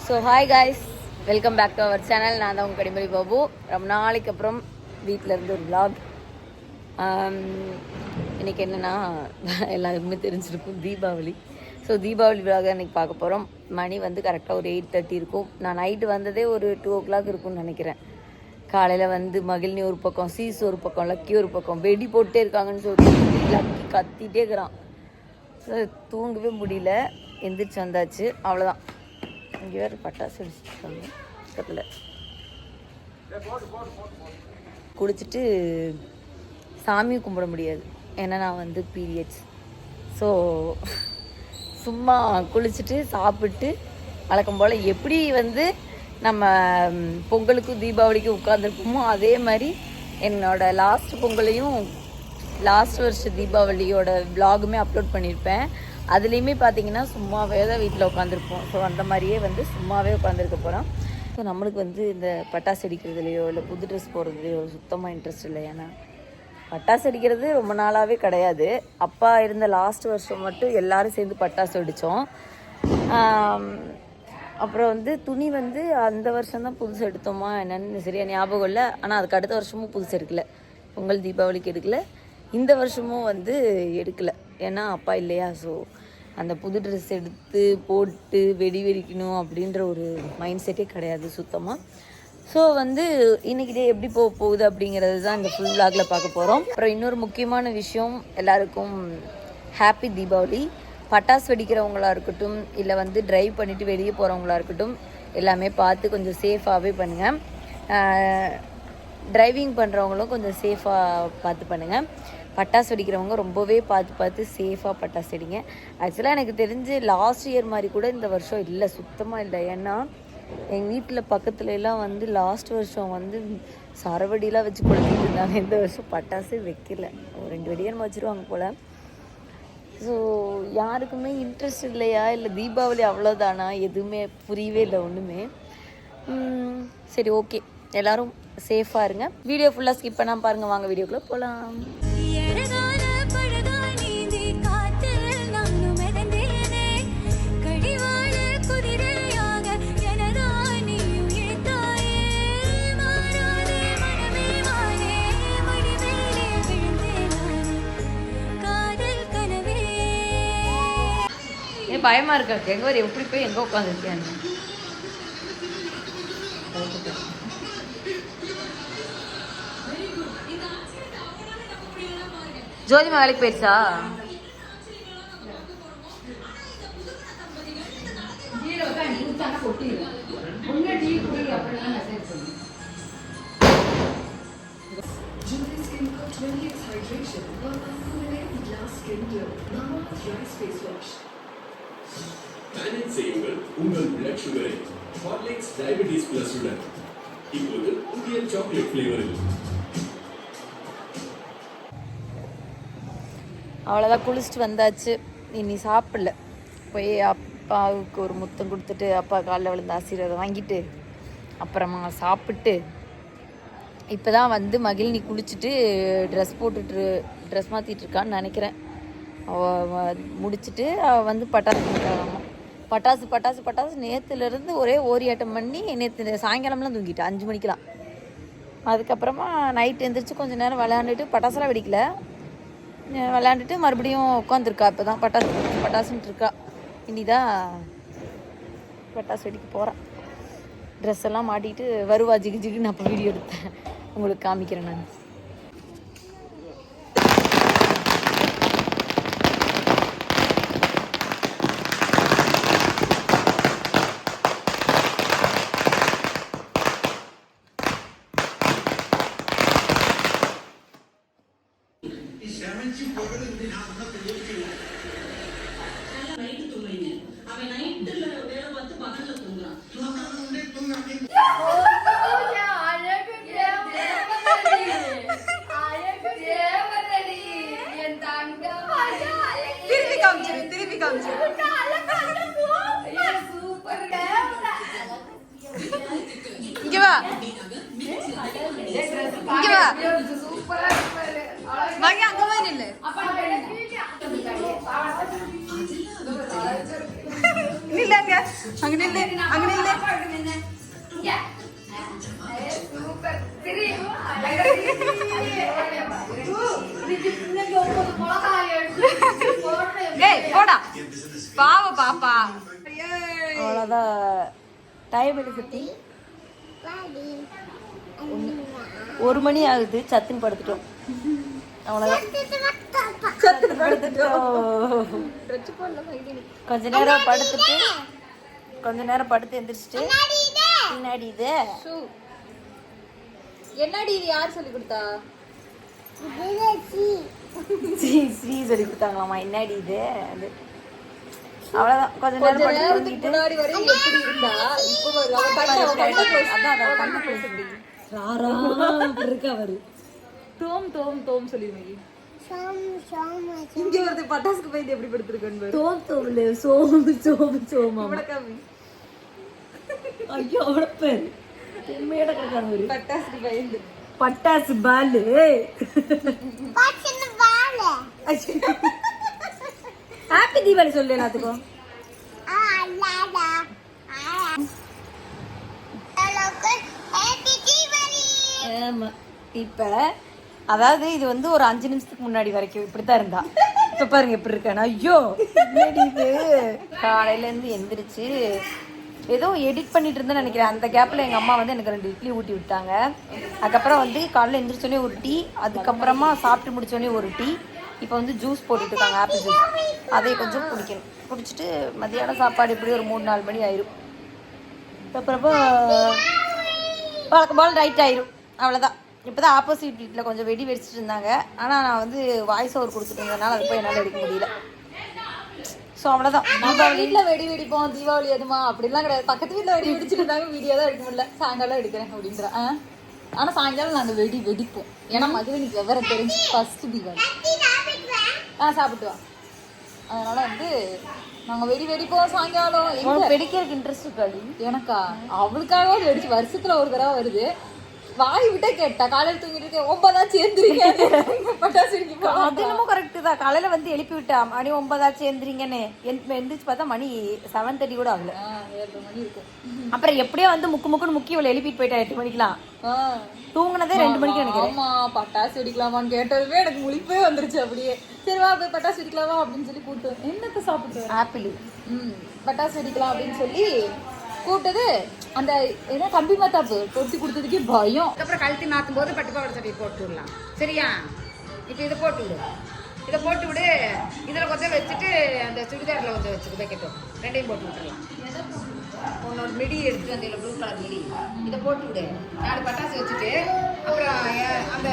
So hi guys, welcome back to our channel. நான் தான் உங்கள் கடிமொழி பாபு. ரொம்ப நாளைக்கு அப்புறம் வீட்டில் இருந்து ஒரு vlog. இன்றைக்கி என்னென்னா எல்லாருக்குமே தெரிஞ்சிருக்கும், தீபாவளி. ஸோ தீபாவளி vlog இன்றைக்கி பார்க்க போகிறோம். மணி வந்து கரெக்டாக ஒரு 8:30 இருக்கும். நான் நைட்டு வந்ததே ஒரு 2 o'clock இருக்கும்னு நினைக்கிறேன். காலையில் வந்து மகிழ்னி ஒரு பக்கம், சீஸ் ஒரு பக்கம், லக்கி ஒரு பக்கம், வெடி போட்டே இருக்காங்கன்னு சொல்லி லக்கி கத்திட்டே இருக்கிறான். தூங்கவே முடியல, எந்திரிச்சு வந்தாச்சு, அவ்வளோதான். இங்கே வேறு பட்டாசு வெடிச்சிருக்காங்க பக்கத்தில். குடிச்சிட்டு சாமியும் கும்பிட முடியாது, ஏன்னா நான் வந்து பீரியட்ஸ். ஸோ சும்மா குளிச்சுட்டு சாப்பிட்டு வழக்கம் போல் எப்படி வந்து நம்ம பொங்கலுக்கும் தீபாவளிக்கும் உட்காந்துருப்போமோ அதே மாதிரி என்னோடய லாஸ்ட் பொங்கலையும் லாஸ்ட் வருஷம் தீபாவளியோட விலாகுமே அப்லோட் பண்ணியிருப்பேன். அதுலேயுமே பார்த்தீங்கன்னா சும்மாவே தான் வீட்டில் உட்காந்துருப்போம். ஸோ அந்த மாதிரியே வந்து சும்மாவே உட்காந்துருக்க போகிறோம். ஸோ நம்மளுக்கு வந்து இந்த பட்டாசு அடிக்கிறதுலையோ இல்லை புது ட்ரெஸ் போடுறதுலையோ சுத்தமாக இன்ட்ரெஸ்ட் இல்லை. ஏன்னா பட்டாசு அடிக்கிறது ரொம்ப நாளாகவே கிடையாது. அப்பா இருந்த லாஸ்ட் வருஷம் மட்டும் எல்லோரும் சேர்ந்து பட்டாசு அடித்தோம். அப்புறம் வந்து துணி வந்து அந்த வருஷம்தான் புதுசு எடுத்தோமா என்னென்னு சரியாக ஞாபகம் இல்லை. ஆனால் அதுக்கு அடுத்த வருஷமும் புதுசு எடுக்கலை, பொங்கல் தீபாவளிக்கு எடுக்கலை. இந்த வருஷமும் வந்து எடுக்கலை, ஏன்னா அப்பா இல்லையா. ஸோ அந்த புது ட்ரெஸ் எடுத்து போட்டு வெடி வெடிக்கணும் அப்படின்ற ஒரு மைண்ட் செட்டே கிடையாது சுத்தமாக. ஸோ வந்து இன்றைக்கி டே எப்படி போகுது அப்படிங்கிறது தான் இந்த ஃபுல் விலாகில் பார்க்க போகிறோம். அப்புறம் இன்னொரு முக்கியமான விஷயம், எல்லாருக்கும் ஹாப்பி தீபாவளி. பட்டாசு வெடிக்கிறவங்களா இருக்கட்டும், இல்லை வந்து ட்ரைவ் பண்ணிவிட்டு வெளியே போகிறவங்களா இருக்கட்டும், எல்லாமே பார்த்து கொஞ்சம் சேஃபாகவே பண்ணுங்கள். டிரைவிங் பண்ணுறவங்களும் கொஞ்சம் சேஃபாக பார்த்து பண்ணுங்கள். பட்டாசு வெடிக்கிறவங்க ரொம்பவே பார்த்து சேஃபாக பட்டாசு வெடிங்க. ஆக்சுவலாக எனக்கு தெரிஞ்சு லாஸ்ட் இயர் மாதிரி கூட இந்த வருஷம் இல்லை, சுத்தமாக இல்லை. ஏன்னா எங்கள் வீட்டில் பக்கத்துல எல்லாம் வந்து லாஸ்ட் வருஷம் வந்து சரவடிலாம் வச்சு கொளுத்திட்டு இருந்தாங்க. இந்த வருஷம் பட்டாசே வைக்கல, ஒரு 2 வெடியான வச்சுருவாங்க போல். ஸோ யாருக்குமே இன்ட்ரெஸ்ட் இல்லையா, இல்லை தீபாவளி அவ்வளோதானா, எதுவுமே புரியவே இல்லை ஒன்றுமே. சரி, ஓகே, எல்லோரும் சேஃபாக இருங்க. வீடியோ ஃபுல்லாக ஸ்கிப் பண்ணாமல் பாருங்கள். வாங்க வீடியோக்குள்ளே போகலாம். பயமாக இருக்கா, எங்கே வர எப்படி போய் எங்கே உட்காந்துருக்கேன். ஜோதிமா வேலைக்கு போயிடுச்சா? மேனேஜ் செய்யுங்கள் உங்கள் பிளட் சுகரை ஹார்லிக்ஸ் டயபெட்டிஸ் பிளஸ் உடன். இப்போது புதிய சாக்லேட் ஃப்ளேவரில். அவ்வளோதான், குளிச்சுட்டு வந்தாச்சு. இனி சாப்பிடல, போய் அப்பாவுக்கு ஒரு முத்தம் கொடுத்துட்டு அப்பா காலில் விழுந்த ஆசீர்வாதம் வாங்கிட்டு அப்புறமா சாப்பிட்டு இப்போ தான் வந்து மகிழ்னி குளிச்சுட்டு ட்ரெஸ் மாற்றிட்டு இருக்கான்னு நினைக்கிறேன். அவள் முடிச்சுட்டு அவள் வந்து பட்டாசு கொடுத்தாங்கம்மா. பட்டாசு நேற்றுலேருந்து ஒரே ஓரியாட்டம் பண்ணி நேற்று சாயங்காலம்லாம் தூங்கிட்டேன் 5 மணிக்கெலாம். அதுக்கப்புறமா நைட் எழுந்திரிச்சு கொஞ்சம் நேரம் விளையாண்டுட்டு, பட்டாசுலாம் வெடிக்கல, விளையாண்டுட்டு மறுபடியும் உட்காந்துருக்கா. இப்போ தான் பட்டாசுன்ட்டு இருக்கா. இனிதான் பட்டாசு வெடிக்க போகிறான். ட்ரெஸ் எல்லாம் மாட்டிட்டு வருவா ஜிகுன்னு. அப்போ வீடியோ எடுத்தேன், உங்களுக்கு காமிக்கிறேன் நான். இங்க வா, அங்க மாதிரி இல்லை. நில்லுங்க, அங்க நில்லு, அங்க நில்லு. டைம் என்ன சத்தி 1 மணி ஆகுது. சத்துன்னு படுத்துட்டோம். அவ்வளோதான். கொஞ்ச நேரம் படுத்து எந்திரிச்சிட்டு பின்னாடி இது என்னடி இது யார் சொல்லி கொடுத்தா? ஸ்ரீ சொல்லி கொடுத்தாங்களாமா. என்னடி இது அது அவ்வளோதான். கொஞ்ச நேரம் படுத்து முன்னாடி வரையும் எப்படி இருந்தா இப்போ இருக்கா அவரு தோம் தோம் தோம் சொல்லிருந்தீங்க. இங்க வருது பட்டாசுக்கு போய் எப்படி படுத்துருக்கேன். தோம் தோம்ல சோமு சோமு சோமா. ஐயோ அவட பேர் உண்மையோட கிடக்கான ஒரு பட்டாசுக்கு பயந்து பட்டாசு பாலு ஹாப்பி தீபாவளி சொல்லு எல்லாத்துக்கும். ஆமா. இப்ப அதாவது இது வந்து ஒரு 5 நிமிஷத்துக்கு முன்னாடி வரைக்கும் இப்படித்தான் இருந்தா. இப்ப பாருங்க எப்படி இருக்கானு. ஐயோ இது காலையில இருந்து எந்திரிச்சு ஏதோ எடிட் பண்ணிட்டு இருந்தேன்னு நினைக்கிறேன். அந்த கேப்ல எங்க அம்மா வந்து எனக்கு 2 இட்லி ஊட்டி விட்டாங்க. அதுக்கப்புறம் வந்து காலையில எந்திரிச்சோடனே ஒரு டீ, அதுக்கப்புறமா சாப்பிட்டு முடிச்சோடனே ஒரு டீ. இப்போ வந்து ஜூஸ் போட்டுட்டு இருக்காங்க, ஆப்பிள் ஜூஸ். அதை கொஞ்சம் குடிக்கணும். குடிச்சிட்டு மதியானம் சாப்பாடு இப்படி ஒரு 3-4 மணி ஆயிரும். அப்புறமா வழக்கம் போல் ரைட் ஆயிரும். அவ்வளோதான். இப்போ தான் ஆப்போசிட் வீட்டில் கொஞ்சம் வெடி வெடிச்சிட்டு இருந்தாங்க. ஆனால் நான் வந்து வாய்ஸ் ஓவர் கொடுத்துட்டு இருந்ததுனால அது போய் என்னால் எடுக்க முடியல. ஸோ அவ்வளோதான். வீட்டில் வெடி வெடிப்போம் தீபாவளி எதுமா அப்படிலாம் கிடையாது. பக்கத்து வீட்டில் வெடி வெடிச்சிட்டு இருந்தாங்க. வீடியோ தான் எடுக்க முடியல. சாயங்காலம் எடுக்கிறேன் அப்படின்ற. ஆனால் சாயங்காலம் நாங்கள் வெடி வெடிப்போம். ஏன்னா மதுவனிக்கு விவரம் தெரிஞ்சு ஃபர்ஸ்ட் தீபாவளி சாப்பிட்டு வா. அதனால வந்து நாங்கள் வெடி வெடிப்போம் சாயங்காலம். வெடிக்கிறதுக்கு இன்ட்ரெஸ்ட் இருக்காது எனக்கா? அவளுக்காக வெடிச்சு வருஷத்துல ஒரு தடவை வருது. வாய் விட்டே கேட்டா காலையில் தூங்கிட்டு இருக்கேன் 9 சேர்ந்துருங்க பட்டாசு வெடிக்க. அது என்னமோ கரெக்டு தான். காலையில வந்து எழுப்பி விட்டா மணி 9 சேர்ந்துறீங்கன்னு. எந்திரிச்சு பார்த்தா மணி 7:30 கூட ஆகல. 7 மணி இருக்கும். அப்புறம் எப்படியோ வந்து முக்குன்னு முக்கி இவ்வளவு எழுப்பிட்டு போயிட்டா 8 மணிக்கெல்லாம். தூங்குனதே 2 மணிக்கு நினைக்கிறேன். ஆமா பட்டாசு வெடிக்கலாமான்னு கேட்டதுமே எனக்கு முழிப்பே வந்துருச்சு. அப்படியே சரி வா போய் பட்டாசு வெடிக்கலாமா அப்படின்னு சொல்லி கூப்பிட்டு என்னத்தை சாப்பிட்டு ஆப்பிள் பட்டாசு வெடிக்கலாம் அப்படின்னு சொல்லி கூப்பிட்டது. அந்த ஏதோ கம்பி மத்தாப்பு பொருத்தி கொடுத்ததுக்கே பயம். அதுக்கப்புறம் கழுத்தி மாற்றும் போது பட்டுப்பாவடை சட்டை போட்டு விடலாம். சரியா? இப்போ இதை போட்டு விடு. இதை போட்டு விடு. இதில் கொஞ்சம் வச்சுட்டு அந்த சுடிதாரில் கொஞ்சம் வச்சுட்டு வைக்கட்டும். 2யும் போட்டு விட்டுடலாம். ஒன்னொரு மிடி எடுத்துட்டு அந்த ப்ளூ கலர் மிடி இதை போட்டு விடு. 4 பட்டாசு வச்சுட்டு அப்புறம் அந்த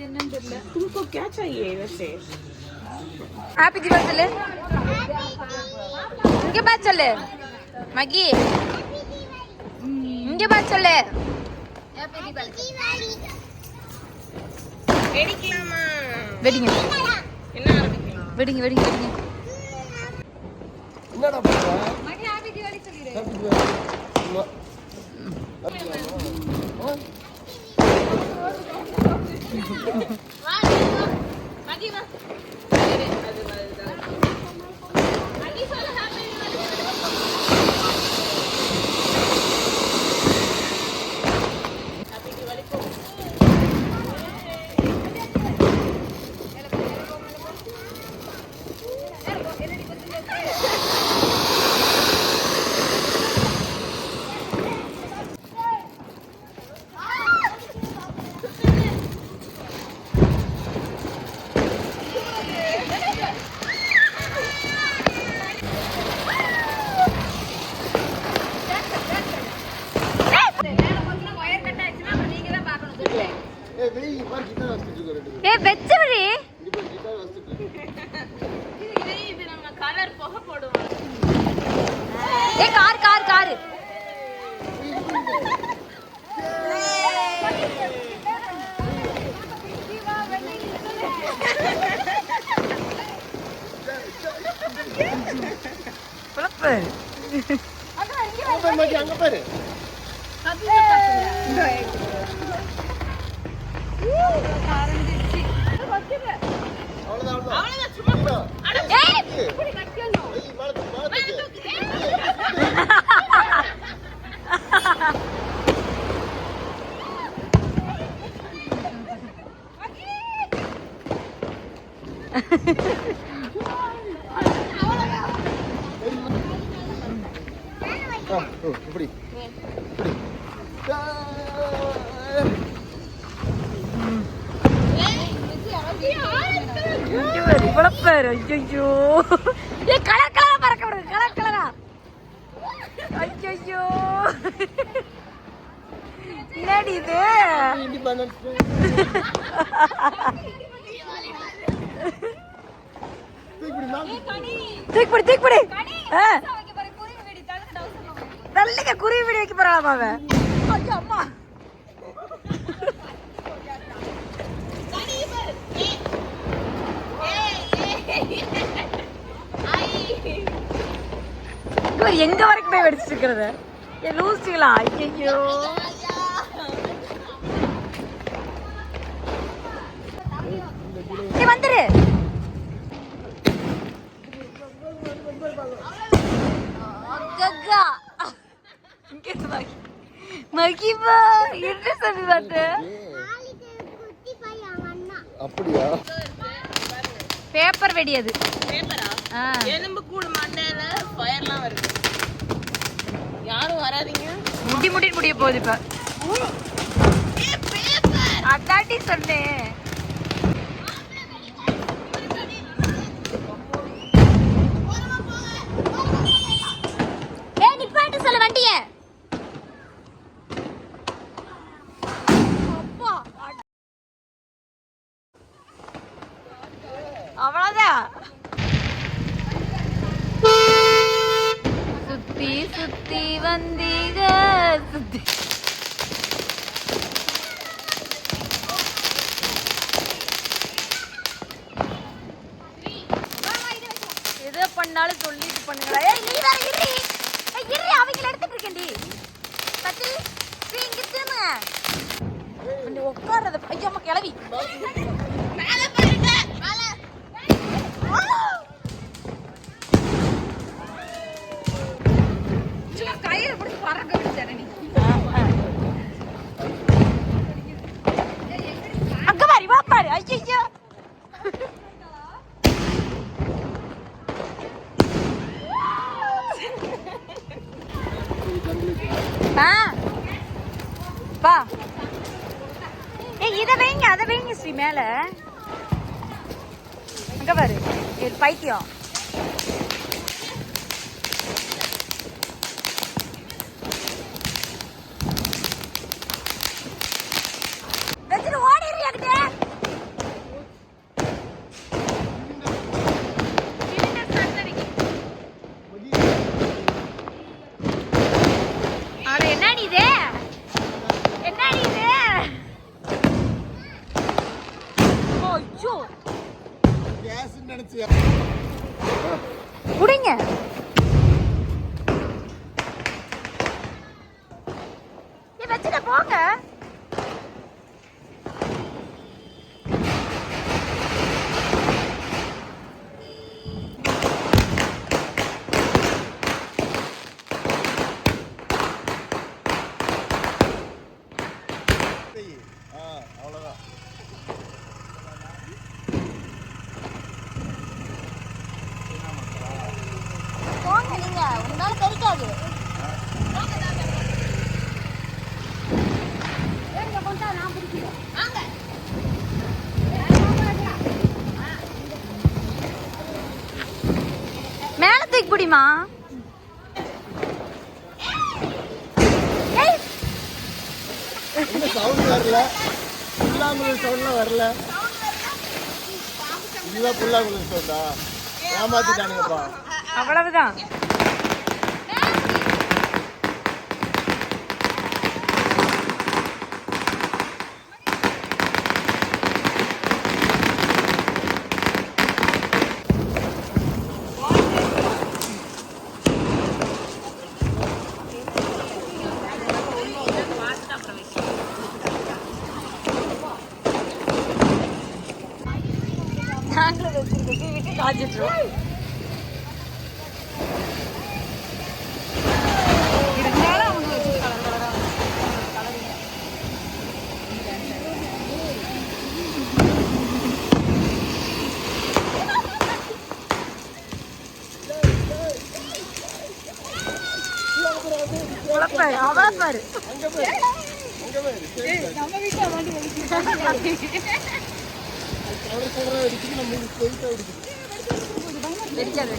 என்னன்னு தெரியல. तुमको क्या चाहिए वैसे? ஹாப்பி தீபாவளி சொல்லு. இங்க பாத்து சொல்லு மகி. இங்க பாத்து சொல்லு. ஹாப்பி தீபாவளி. வெடிக்கலாமா? வெடிங்க என்ன ஆரம்பிக்கலாம்? வெடிங்க வெடிங்க வெடிங்க. என்னடா பண்ற? மகி ஹாப்பி தீபாவளி சொல்லிடு. மதி வா. ஏ வெச்சவடி இது நம்ம கலர் போக போடுவோம். ஏ கார் கார் கார். அங்க பாரு. அவ்வளவுதான் சும்மா. இப்படி இப்படி இவ்வளவு பேரு ஐயோ கலர் கலரா பறக்க விடுங்க கலர் கலரா ஐயோ என்னடி இது தூக்கிப்படி தூக்கிப்படி நல்ல குருவி வீடு வைக்க போறாளாமா அவன் ஐயோ அம்மா இவர் எங்க வரைக்கும் போய் வெடிச்சிட்டு இருக்கிறது லூசிங்களா ஐயோ நீ வந்துரு மகிமா என்ன சொல்லி வந்து அப்படியா பேப்பர் வெடியது பேப்பரா எலும்பு கூடு மண்டையில ஃபயர்லாம் வருது யாரும் வராதீங்க முடி முடிய போகுது இப்ப அதாட்டி சொன்னேன் நிப்பாட்டு சொல்ல வண்டிய அவ்வளவுதான் சுத்தி சுத்தி வந்தீங்க சுத்தி எதை பண்ணாலும் சொல்லிட்டு பண்ணுங்களா ஏய் நீ வேற இரு இரு அவங்கள எடுத்துட்டு இருக்கேன்டி சத்தி இங்க திரும்புங்க நீ உட்கார்றத ஐயோ அம்மா கிளவி மேல பாருங்க மேல சும்மா கையில பிடிச்சி பறக்க விட்டு நீ அங்க பாரு வா பாரு ஐயோ பா ஏய் இத வைங்க அத வைங்க ஸ்ரீ மேல அங்க பாரு இது பைத்தியம் வெச்சிட்டு ஓடிறீ அங்கிட்டு அட என்னடி இது என்னடி இது ஐயோ கேஸ் நினைச்சியா குடிங்க நீ வச்சுட்டு போங்க அவ்வளவுதான் போங்க நீங்க உன்னால தெரிக்காது மேல தூக்கி பிடிமா இந்த சவுண்ட் வரல புல்லாங்குழல் சவுண்ட்லாம் வரல இதுதான் புல்லாங்குழல் சவுண்டா ஏமாத்திட்டானுங்கப்பா அவ்வளவுதான் நாங்களும் வச்சிருக்கோம் விட்டு காய்ச்சிட்டுருவோம் இருந்தாலும் அவங்க வச்சு கலர் கலரா அவளை பாரு அங்க போய் அங்க போய் நம்ம வீட்டுல வண்டி வெடிக்குது. அவரை சொல்ற அடிக்குது நம்ம போயிட்டு அடிக்குது. வெடிக்காது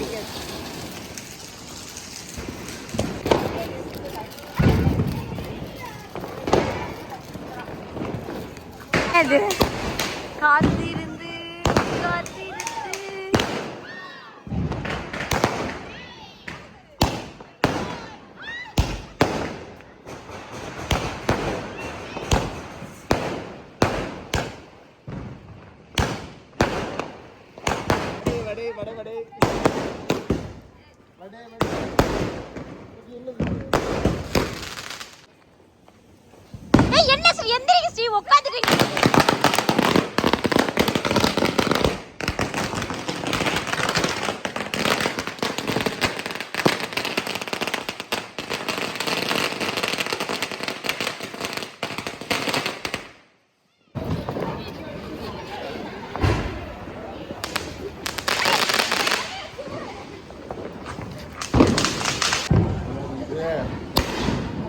அது காத்திருந்து வடை வடை வடை வடை வடை என்ன எந்திரிக்க ஸ்ரீ உட்காந்துட்டு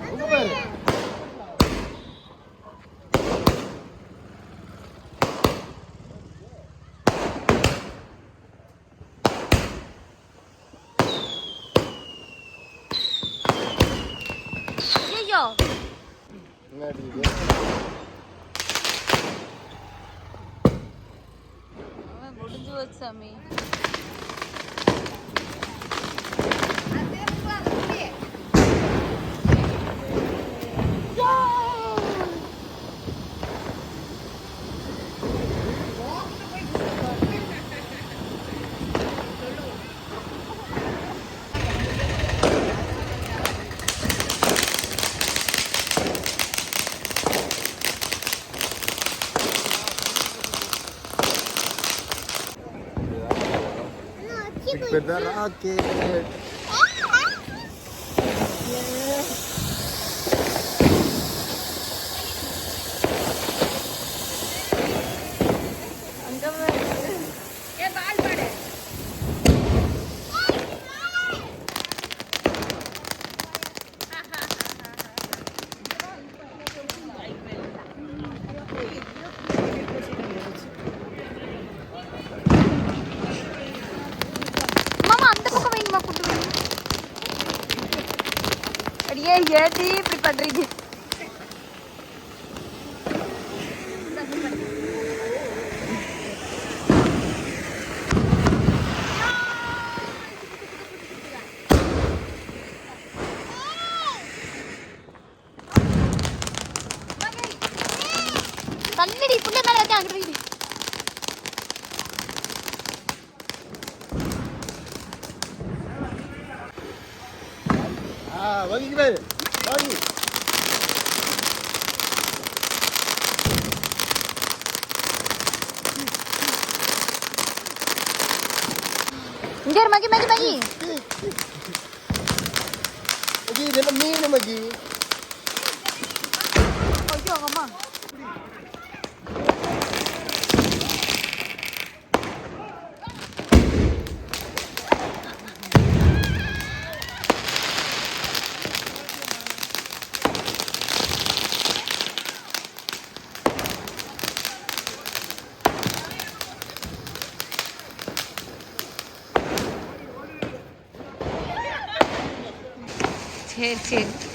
அங்க போய் ஐயோ என்ன அடிக்குது? முடிஞ்சு வச்சு சாமி With the rocket. ஏன் பால் பாடு மாமா அந்த பக்கம் வைங்கம்மா கூட்டு வைங்க அடியே ஏடி இப்படி பண்றீங்க தண்ணடி புள்ள மேல வந்து அங்க வைடி ஒதுங்கி போய் வாங்கி இங்க இரு, மகி மகி மகி மகி இதெல்லாம் மீன் மகி ஐயோ அம்மா சரி சரி